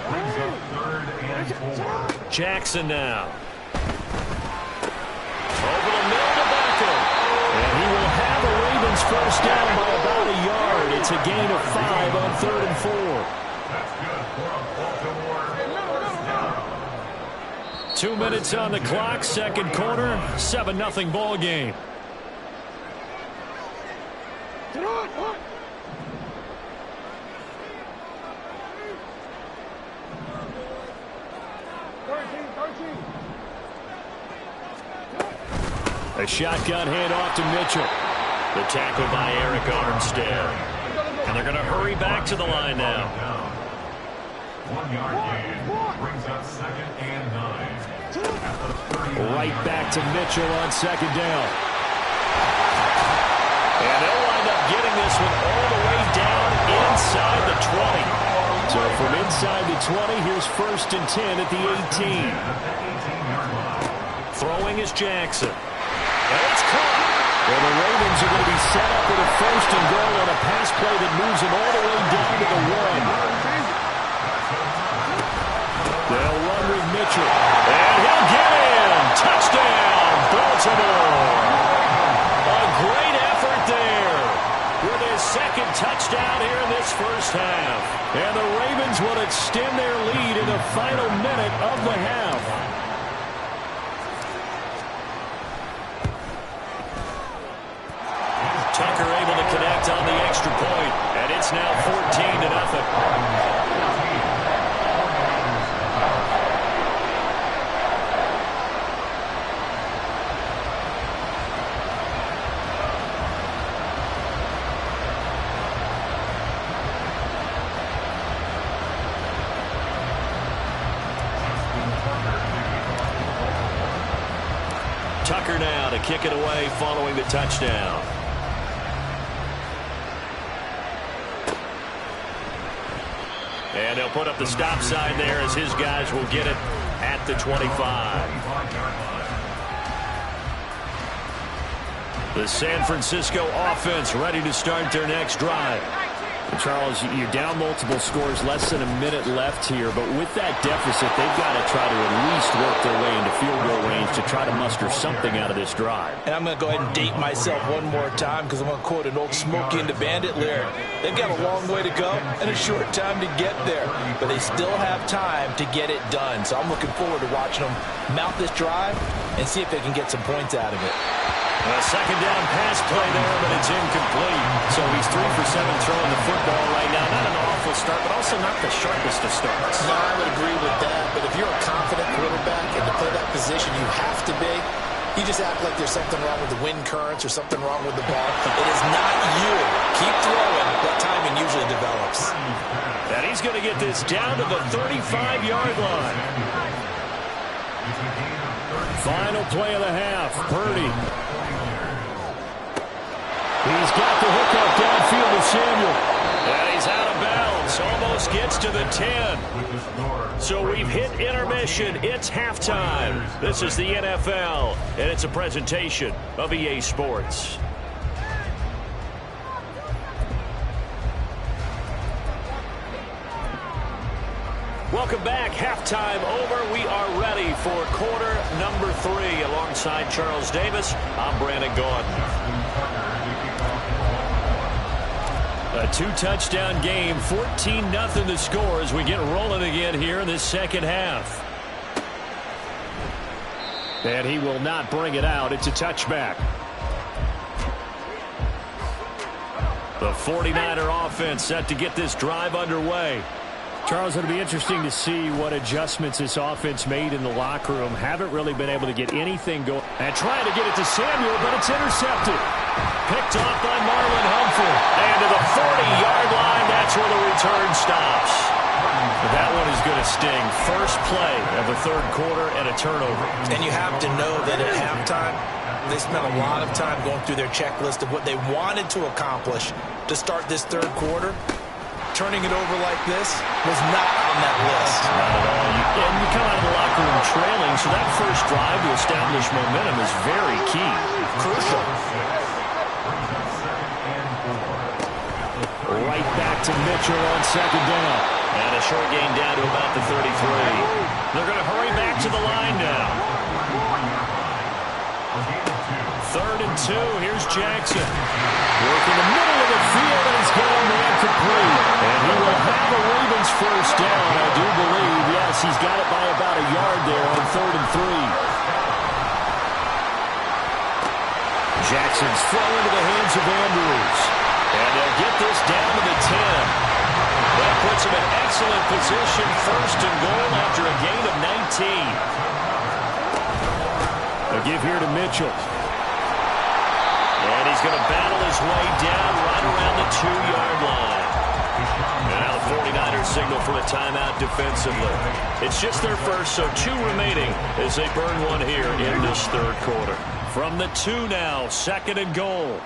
Speaker 2: Brings up 3rd and 4.
Speaker 1: Jackson now. Over the middle to Beckham. And he will have a Ravens first down by about a yard. It's a gain of 5 on 3rd and 4.
Speaker 2: That's good for a Baltimore first down.
Speaker 1: 2 minutes on the clock, second quarter, 7-0 ball game. A shotgun handoff to Mitchell. The tackle by Eric Armstead. And they're going to hurry back to the line now.
Speaker 2: 1 yard gain brings up 2nd and 9.
Speaker 1: Right back to Mitchell on 2nd down. And they'll wind up getting this one all the way down inside the 20. So from inside the 20, here's 1st and 10 at the 18. Throwing is Jackson. And it's caught. Well, the Ravens are going to be set up with a 1st and goal on a pass play that moves them all the way down to the 1. They'll run with Mitchell. And he'll get in. Touchdown, Baltimore. A great effort there with his 2nd touchdown here in this first half. And the Ravens will extend their lead in the final minute of the half. Tucker able to connect on the extra point, and it's now 14-0. Tucker now to kick it away following the touchdown. And they'll put up the stop sign there as his guys will get it at the 25. The San Francisco offense ready to start their next drive. Charles, you're down multiple scores, less than a minute left here, but with that deficit, they've got to try to at least work their way into field goal range to try to muster something out of this drive.
Speaker 4: And I'm going to go ahead and date myself one more time because I'm going to quote an old Smokey and the Bandit lyric. They've got a long way to go and a short time to get there, but they still have time to get it done. So I'm looking forward to watching them mount this drive and see if they can get some points out of it.
Speaker 1: A 2nd down pass play there, but it's incomplete. So he's 3 for 7 throwing the football right now. Not an awful start, but also not the sharpest of starts.
Speaker 5: No, I would agree with that. But if you're a confident quarterback and to play that position, you have to be. You just act like there's something wrong with the wind currents or something wrong with the ball. It is not you. Keep throwing. That timing usually develops.
Speaker 1: And he's going to get this down to the 35-yard line. Final play of the half. Purdy. He's got the hook up downfield to Samuel. And he's out of bounds. Almost gets to the 10. So we've hit intermission. It's halftime. This is the NFL, and it's a presentation of EA Sports. Welcome back. Halftime over. We are ready for quarter number 3. Alongside Charles Davis, I'm Brandon Gaudin. A 2-touchdown game, 14-0 the score as we get rolling again here in this second half. And he will not bring it out. It's a touchback. The 49er offense set to get this drive underway. Charles, it'll be interesting to see what adjustments this offense made in the locker room. Haven't really been able to get anything going. And trying to get it to Samuel, but it's intercepted. Picked off by Marlon Humphrey. And to the 40-yard line, that's where the return stops. That one is going to sting. First play of the third quarter and a turnover.
Speaker 4: And you have to know that at halftime, they spent a lot of time going through their checklist of what they wanted to accomplish to start this third quarter. Turning it over like this was not on that list.
Speaker 1: Not at all. And you come out of the locker room trailing, so that first drive to establish momentum is very key.
Speaker 4: Crucial.
Speaker 1: Right back to Mitchell on 2nd down. And a short gain down to about the 33. They're going to hurry back to the line now. 3rd and 2. Here's Jackson. Working the middle of the field, and he's got a man complete. And he will have a Ravens first down, I do believe. Yes, he's got it by about a yard there on 3rd and 3. Jackson's throw into the hands of Andrews. And they'll get this down to the 10. That puts him in excellent position, 1st and goal after a gain of 19. A give here to Mitchell. And he's going to battle his way down right around the 2-yard line. And now the 49ers signal for a timeout defensively. It's just their first, so 2 remaining as they burn one here in this third quarter. From the 2 now, 2nd and goal.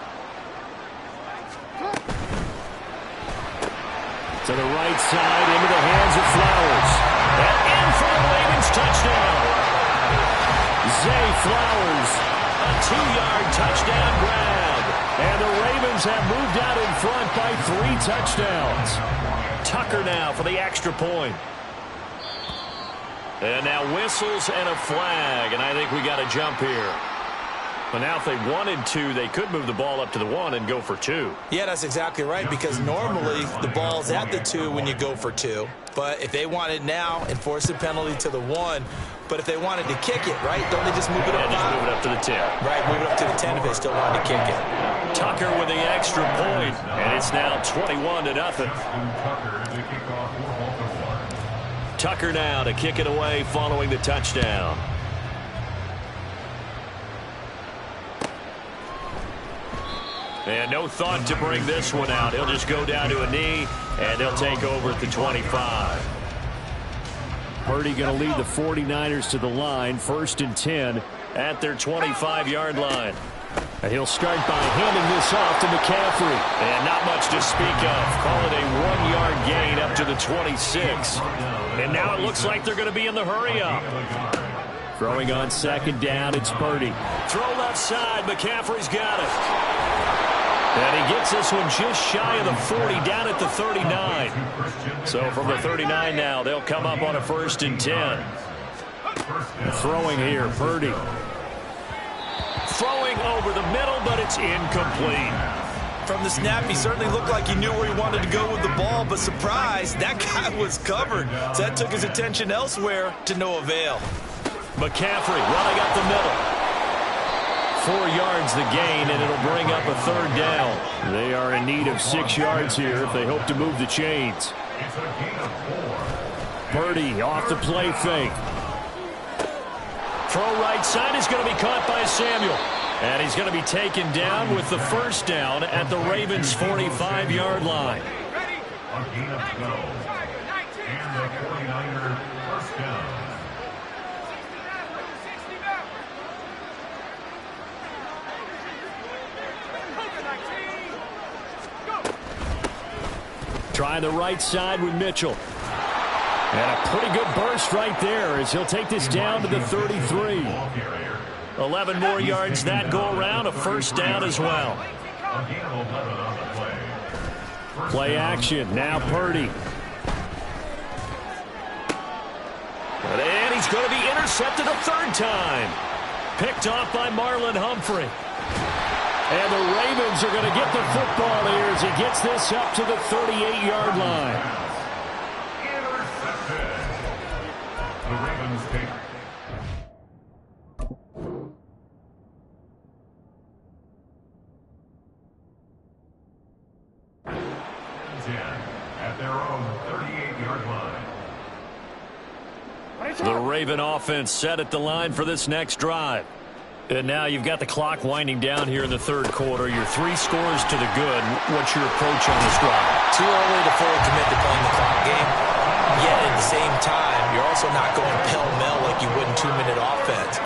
Speaker 1: To the right side, into the hands of Flowers. And in for the Ravens touchdown. Zay Flowers, a 2-yard touchdown grab. And the Ravens have moved out in front by 3 touchdowns. Tucker now for the extra point. And now whistles and a flag, and I think we got a jump here. But now if they wanted to, they could move the ball up to the 1 and go for 2.
Speaker 4: Yeah, that's exactly right, because normally the ball's at the 2 when you go for 2. But if they wanted now, enforce the penalty to the 1. But if they wanted to kick it, right, don't they just move it up?
Speaker 1: Just move it up to the 10.
Speaker 4: Right, move it up to the 10 if they still wanted to kick it.
Speaker 1: Tucker with the extra point, and it's now 21-0. Tucker now to kick it away following the touchdown. And no thought to bring this one out. He'll just go down to a knee, and they'll take over at the 25. Purdy going to lead the 49ers to the line, 1st and 10 at their 25-yard line. And he'll start by handing this off to McCaffrey. And not much to speak of. Call it a 1-yard gain up to the 26. And now it looks like they're going to be in the hurry-up. Throwing on 2nd down, it's Purdy. Throw left side, McCaffrey's got it. And he gets this one just shy of the 40, down at the 39. So from the 39 now, they'll come up on a 1st and 10. Throwing here, Purdy. Throwing over the middle, but it's incomplete.
Speaker 4: From the snap, he certainly looked like he knew where he wanted to go with the ball, but surprise, that guy was covered. So that took his attention elsewhere to no avail.
Speaker 1: McCaffrey running up the middle. 4 yards the gain, and it'll bring up a 3rd down. They are in need of 6 yards here if they hope to move the chains. Purdy off the play fake. Throw right side is going to be caught by Samuel. And he's going to be taken down with the 1st down at the Ravens' 45-yard line.
Speaker 2: A gain of 12. And the 49er 1st down.
Speaker 1: Trying the right side with Mitchell. And a pretty good burst right there as he'll take this down to the 33. 11 more yards that go around, a 1st down as well. Play action, now Purdy. And he's going to be intercepted a 3rd time. Picked off by Marlon Humphrey. And the Ravens are going to get the football here as he gets this up to the 38-yard line.
Speaker 2: Intercepted. The Ravens take. At their own 38-yard line.
Speaker 1: The Raven offense set at the line for this next drive. And now you've got the clock winding down here in the 3rd quarter. You're 3 scores to the good. What's your approach on this drive?
Speaker 4: Too early to fully commit to playing the clock game. Yet at the same time, you're also not going pell-mell like you would in 2-minute offense.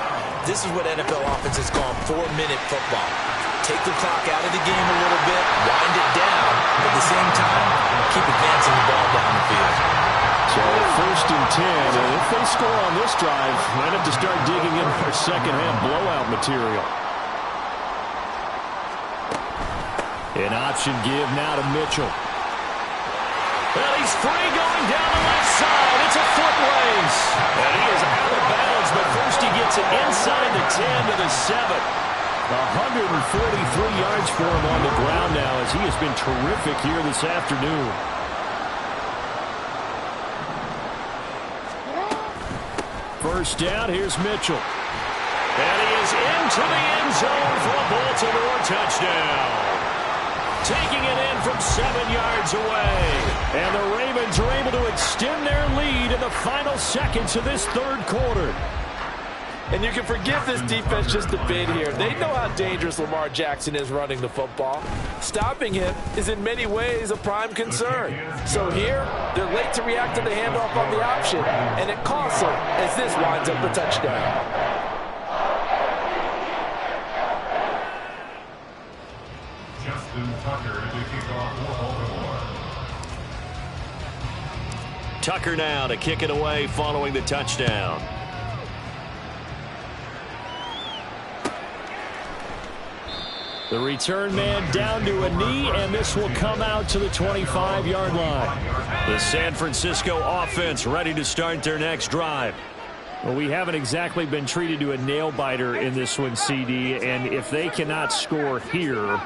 Speaker 4: This is what NFL offenses call 4-minute football. Take the clock out of the game a little bit, wind it down, but at the same time, keep advancing the ball down the field.
Speaker 1: So 1st and 10, and if they score on this drive, might have to start digging in for second-half blowout material. An option give now to Mitchell. Well, he's free going down the left side. It's a foot race. And he is out of bounds, but first he gets it inside the 10 to the 7. 143 yards for him on the ground now as he has been terrific here this afternoon. First down, here's Mitchell. And he is into the end zone for a Baltimore touchdown. Taking it in from 7 yards away. And the Ravens are able to extend their lead in the final seconds of this 3rd quarter.
Speaker 5: And you can forgive this defense just a bit here. They know how dangerous Lamar Jackson is running the football. Stopping him is in many ways a prime concern. So here, they're late to react to the handoff on the option, and it costs them as this winds up a touchdown.
Speaker 1: Tucker now to kick it away following the touchdown. The return man down to a knee, and this will come out to the 25-yard line. The San Francisco offense ready to start their next drive. Well, we haven't exactly been treated to a nail-biter in this one, CD, and if they cannot score here,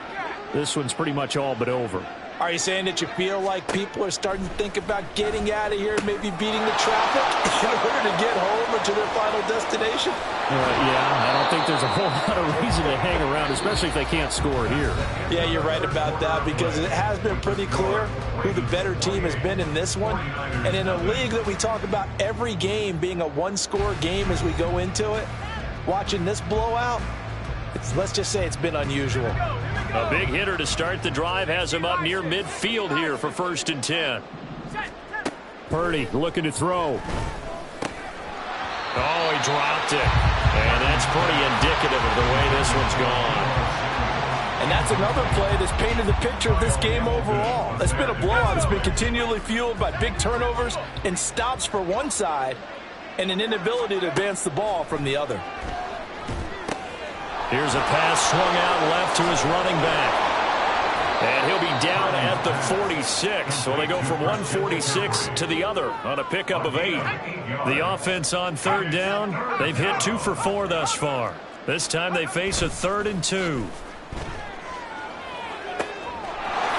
Speaker 1: this one's pretty much all but over.
Speaker 5: Are you saying that you feel like people are starting to think about getting out of here and maybe beating the traffic in order to get home or to their final destination?
Speaker 1: Yeah, I don't think there's a whole lot of reason to hang around, especially if they can't score here.
Speaker 5: Yeah, you're right about that, because it has been pretty clear who the better team has been in this one. And in a league that we talk about every game being a one-score game as we go into it, watching this blowout, let's just say it's been unusual.
Speaker 1: A big hitter to start the drive has him up near midfield here for 1st and 10. Purdy looking to throw. Oh, he dropped it. And that's pretty indicative of the way this one's gone.
Speaker 5: And that's another play that's painted the picture of this game overall. It's been a blowout. It's been continually fueled by big turnovers and stops for one side and an inability to advance the ball from the other.
Speaker 1: Here's a pass swung out left to his running back. And he'll be down at the 46. So they go from 146 to the other on a pickup of 8. The offense on 3rd down, they've hit 2 for 4 thus far. This time they face a 3rd and 2.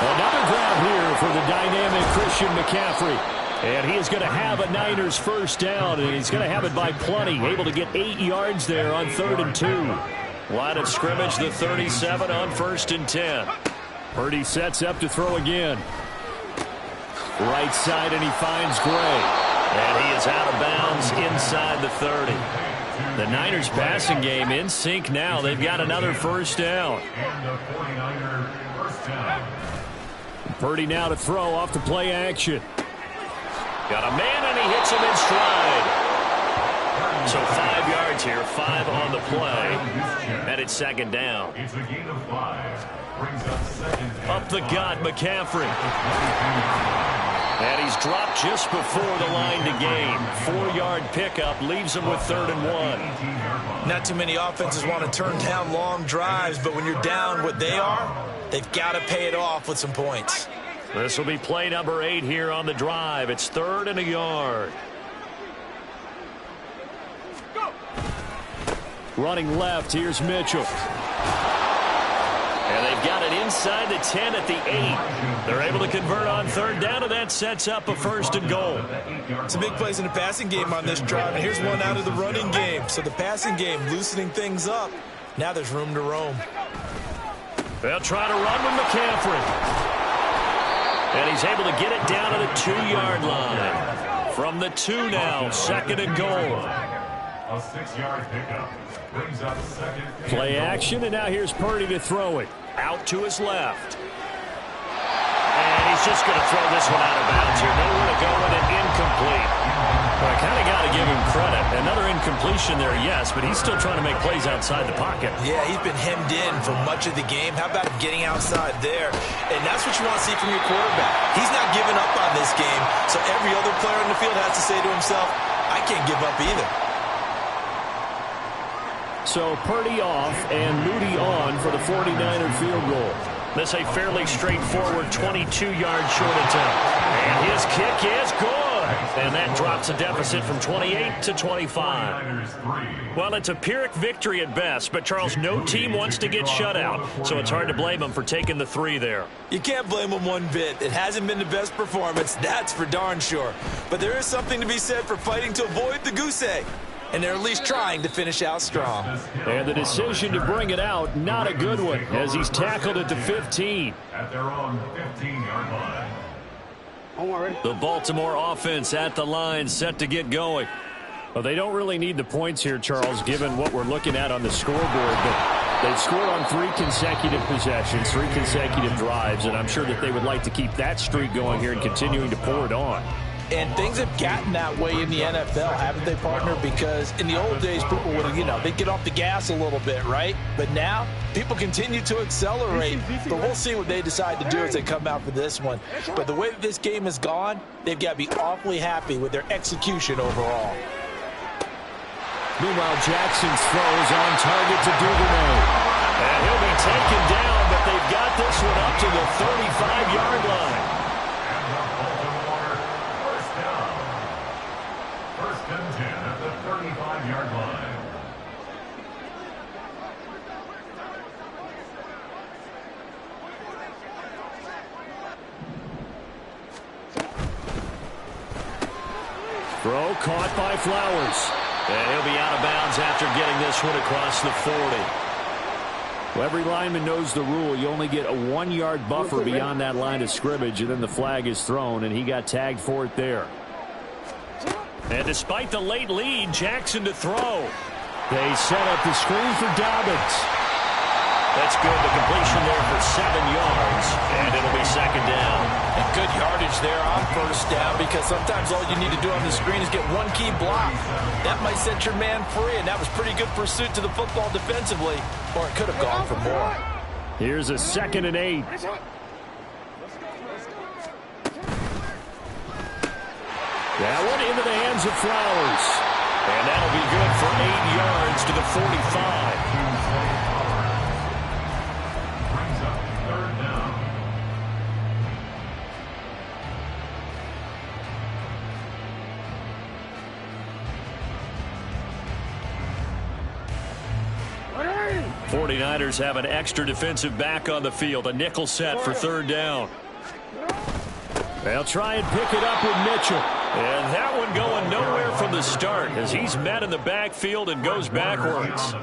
Speaker 1: Another grab here for the dynamic Christian McCaffrey. And he is going to have a Niners 1st down, and he's going to have it by plenty. Able to get 8 yards there on 3rd and 2. Line of scrimmage, the 37 on 1st and 10. Purdy sets up to throw again. Right side, and he finds Gray. And he is out of bounds inside the 30. The Niners passing game in sync now. They've got another 1st down. Purdy now to throw off the play action. Got a man, and he hits him in stride. So 5 yards here, 5 on the play, and it's 2nd down.
Speaker 2: It's a gain of 5. Brings up 2nd.
Speaker 1: Up the gut, McCaffrey. And he's dropped just before the line to gain. 4-yard pickup leaves him with 3rd and 1.
Speaker 4: Not too many offenses want to turn down long drives, but when you're down what they are, they've got to pay it off with some points.
Speaker 1: This will be play number 8 here on the drive. It's 3rd and a yard. Running left, here's Mitchell. And they've got it inside the 10 at the 8. They're able to convert on 3rd down, and that sets up a 1st and goal.
Speaker 4: Some big plays in the passing game on this drive, and here's one out of the running game. So the passing game loosening things up. Now there's room to roam.
Speaker 1: They'll try to run with McCaffrey. And he's able to get it down to the 2-yard line. From the 2 now, 2nd and goal.
Speaker 2: A 6-yard pickup. Brings up 2nd.
Speaker 1: Play action, and now here's Purdy to throw it. Out to his left. And he's just going to throw this one out of bounds here. Nowhere to go with it, incomplete. Well, I kind of got to give him credit. Another incompletion there, yes, but he's still trying to make plays outside the pocket.
Speaker 4: Yeah, he's been hemmed in for much of the game. How about him getting outside there? And that's what you want to see from your quarterback. He's not giving up on this game, so every other player in the field has to say to himself, I can't give up either.
Speaker 1: So Purdy off and Moody on for the 49er field goal. This a fairly straightforward 22-yard short attempt. And his kick is good. And that drops a deficit from 28 to 25. Well, it's a Pyrrhic victory at best, but Charles, no team wants to get shut out, so it's hard to blame them for taking the 3 there.
Speaker 4: You can't blame them one bit. It hasn't been the best performance, that's for darn sure. But there is something to be said for fighting to avoid the goose egg. And they're at least trying to finish out strong.
Speaker 1: And the decision to bring it out, not a good one, as he's tackled at the 15.
Speaker 2: At their own 15-yard line.
Speaker 1: The Baltimore offense at the line, set to get going. Well, they don't really need the points here, Charles, given what we're looking at on the scoreboard. But they've scored on 3 consecutive possessions, 3 consecutive drives, and I'm sure that they would like to keep that streak going here and continuing to pour it on.
Speaker 5: And things have gotten that way in the NFL, haven't they, partner? Because in the old days, people would, they'd get off the gas a little bit, right? But now, people continue to accelerate. But we'll see what they decide to do as they come out for this one. But the way that this game has gone, they've got to be awfully happy with their execution overall.
Speaker 1: Meanwhile, Jackson's throw is on target to Duvernay. And he'll be taken down, but they've got this one up to the 35-yard line.
Speaker 2: First and 10 at the 35-yard line.
Speaker 1: Throw caught by Flowers. And he'll be out of bounds after getting this one across the 40. Well, every lineman knows the rule. You only get a 1-yard buffer beyond that line of scrimmage, and then the flag is thrown, and he got tagged for it there. And despite the late lead, Jackson to throw. They set up the screen for Dobbins. That's good. The completion there for 7 yards, and it'll be second down.
Speaker 5: And good yardage there on first down, because sometimes all you need to do on the screen is get one key block. That might set your man free, and that was pretty good pursuit to the football defensively, or it could have gone for more.
Speaker 1: Here's a 2nd and 8. That one into the hands of Flowers. And that'll be good for 8 yards to the 45.
Speaker 2: Brings up third down.
Speaker 3: Ready?
Speaker 1: 49ers have an extra defensive back on the field. A nickel set for 3rd down. They'll try and pick it up with Mitchell. And that one going nowhere from the start as he's met in the backfield and goes backwards.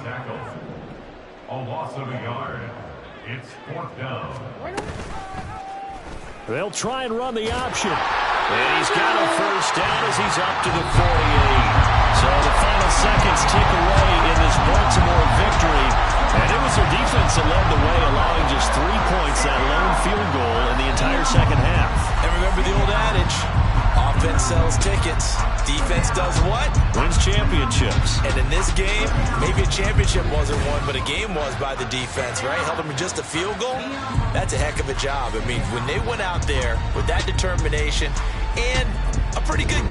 Speaker 2: A loss of a yard. It's 4th down.
Speaker 1: They'll try and run the option. And he's got a first down as he's up to the 48. So the final seconds tick away in this Baltimore victory. And it was their defense that led the way, allowing just 3 points, that lone field goal in the entire second half.
Speaker 5: And remember the old adage, offense sells tickets. Defense does what?
Speaker 1: Wins championships.
Speaker 5: And in this game, maybe a championship wasn't won, but a game was by the defense, right? Held them to just a field goal. That's a heck of a job. I mean, when they went out there with that determination and a pretty good